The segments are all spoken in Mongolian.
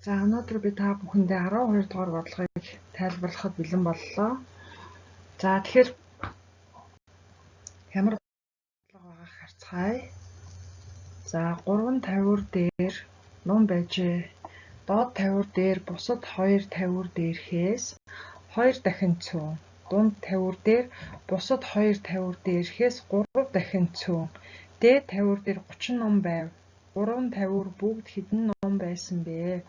За өнөөдөр би та бүхэндээ 12 дугаар бодлогыг тайлбарлахад бэлэн боллоо. За тэгэхээр ямар бодлого байгааг харцгаая. За 3 тавиур дээр ном байжээ. Доод тавиур дээр бусад 2 тавиур дээрхээс 2 дахин цөөн. Дунд тавиур дээр бусад 2 тавиур дээрхээс 3 дахин цөөн. Дээд тавиур дээр 30 ном байв. 3 тавиур бүгд хэдэн ном байсан бэ?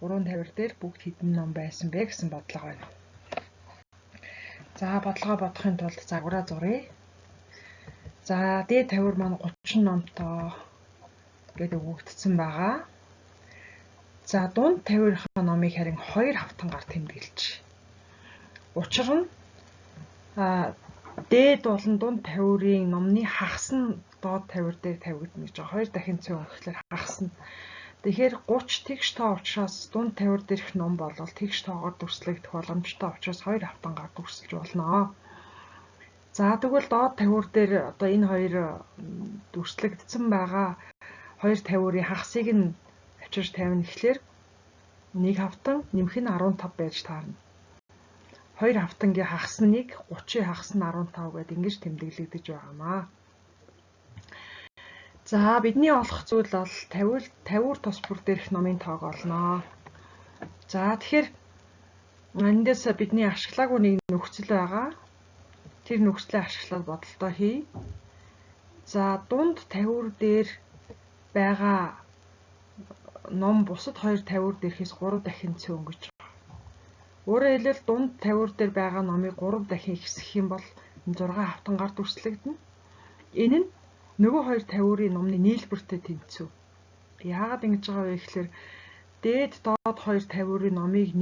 3 тавиур дээр бүгд хэдэн ном байсан бэ гэсэн бодлого байна. За бодлогоо бодохын тулд загвараа зуръя. За дээд тавиур маань 30 номтой гэдэг өгөгдсөн байгаа. За дунд тавиурынхаа номыг харин 2 хавтангаар тэмдэглэж. Учир нь дээд болон дунд тавиурын номны хагас нь доод тавиур дээр тавигдана гэж байгаа. 2 дахин цөөн гэхлээр хагас нь. Тэгэхээр 30 тэгш тоо учраас дунд тавиур дээрх ном болвол тэгш тоогоор дүрслэгдэх боломжтой учраас 2 хавтангаар дүрсэлж болно. За тэгвэл доод тавиур дээр одоо энэ хоёр дүрслэгдсэн байгаа 2 тавиурын хагасыг нь авчирч тавина гэхлээр 1 хавтан нэмэх нь 15 байж таарна. 2 хавтангийн хагас нь 1, 30-ийн хагас нь 15 гэдэг ингэж тэмдэглэгдэж байгаамаа. За бидний олох зүйл бол тавиур тус бүр дээрх номын тоог олноо. За тэгэхээр эндээс бидний ашиглаагүй нэг нөхцөл байгаа. Тэр нөхцөлөө ашиглаад бодолтоо хий. За дунд тавиур дээр байгаа ном бусад 2 тавиур дээрхээс 3 дахин цөөн гэж байна. Өөрөөр хэлбэл дунд тавиур дээр байгаа номыг 3 дахин ихсэх юм бол 6 хавтангаар дүрслэгдэнэ. Энэ нь нөгөө 2 тавиурын номны нийлбэртэй тэнцүү. Яагаад ингэж байгаа вэ гэхээр дээд доод 2 тавиурын номыг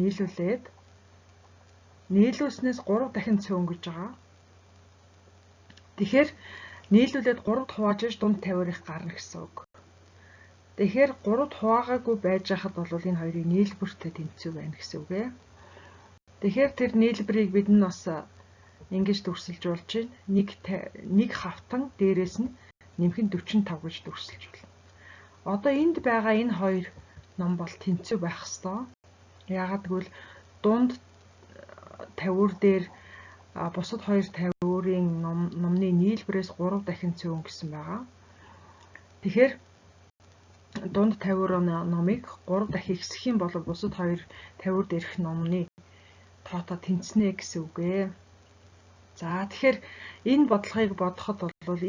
нийлүүлснээс 3 дахин цөөн гэж байгаа. Тэгэхээр нийлүүлээд 3-д хувааж дунд тавиурыг гарна гэсэн үг. Тэгэхээр 3-д хуваагаагүй байж хахад бол энэ хоёрын нийлбэртэй тэнцүү байна гэсэн үг ээ. Тэгэхээр тэр нийлбэрийг бид нь бас ингэж дүрсэлж болж байна. Нэг хавтан дээрээс нь нэмэх нь 45 гэж дүрсэлж байна. Одоо энд байгаа энэ хоёр ном бол тэнцүү байх ёстой. Яагаад гэвэл дунд тавиур дээр бусад 2 тавиурын номны нийлбэрээс 3 дахин цөөн гэсэн байгаа. Тэгэхээр дунд тавиурын номыг 3 дахин ихсэх юм бол бусад 2 тавиур дээрх номны тоотоо тэнцэнэ гэсэн үг ээ. За тэгэхээр энэ бодлогыг бодоход бол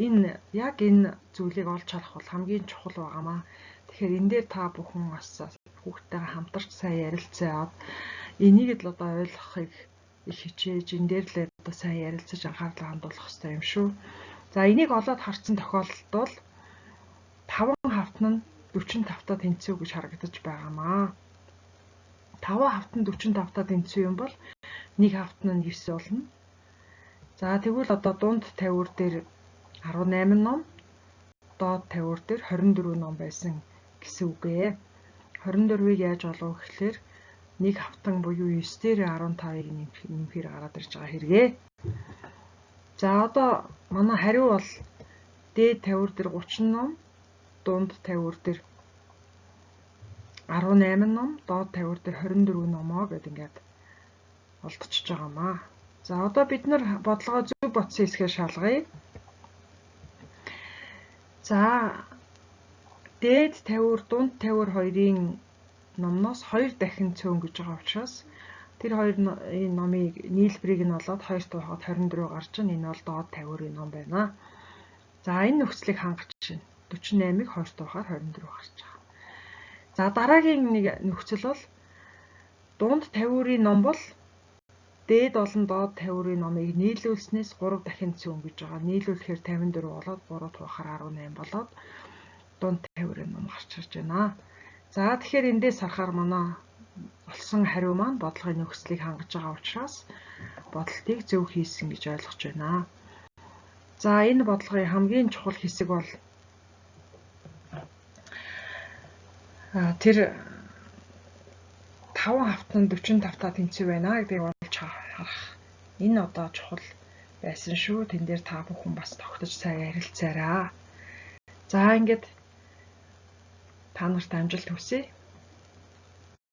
яг энэ зүйлийг олж харах бол хамгийн чухал байгаамаа. Тэгэхээр энэ дээр та бүхэн бас хүүхдтэйгээ хамтарч сайн ярилцаад энийг л одоо ойлгохыг их хичээж энэ дээр л одоо сайн ярилцаж анхаарлаа хандуулах хэрэгтэй юм шүү. За энийг олоод харсан тохиолдолд бол 5 хавтан нь 45-таа тэнцүү гэж харагдаж байгаамаа. 5 хавтан 45-таа тэнцүү юм бол 1 хавтан нь 9 болно. За тэгвэл одоо дунд тавиур дээр 18 ном, доод тавиур дээр 24 ном байсан гэсэн үг ээ. 24-ийг яаж олов гэхлээр 1 хавтан буюу 9 дээр 15-ыг нэмэхээр гараад ирж байгаа хэрэгээ. За одоо манай хариу бол дээд тавиур дээр 30 ном, дунд тавиур дээр 18 ном, доод тавиур дээр 24 номоо гэдэг ингээд олдчихж байгаамаа. За одоо бид нар бодлогоо зөв бодсон хэсгээр шалгая. За дээд тавиур, дунд тавиур хоёрын номноос 2 дахин цөөн гэж байгаа учраас тэр хоёр номыг нийлбэрийг нь болоод 2 туухад 24 гарч ийн. Энэ бол доод тавиурын ном байна. За энэ нөхцөлийг хангаж чинь 48-ыг 2 туухаар 24 гарч байгаа. За дараагийн нэг нөхцөл бол дунд тавиурын ном бол дээд болон доод тавиурын номыг нийлүүлснээс 3 дахин цөөн гэж байгаа. Нийлүүлэхээр 54 болоод 3 туухаар 18 болоод дунд тавиурын ном гарч ирж байна. За тэгэхээр эндээс харахаар манай олсон хариу маань бодлогын нөхцөлийг хангаж байгаа учраас бодолтыг зөв хийсэн гэж ойлгож байна. За энэ бодлогын хамгийн чухал хэсэг бол тэр 5 хавтанд 45-таа тэнцүү байна гэдгийг олж харах. Энэ одоо чухал байсан шүү. Тэн дээр та бүхэн бас тогтож сайн ярилцаарай. За ингээд та нарт амжилт хүсье.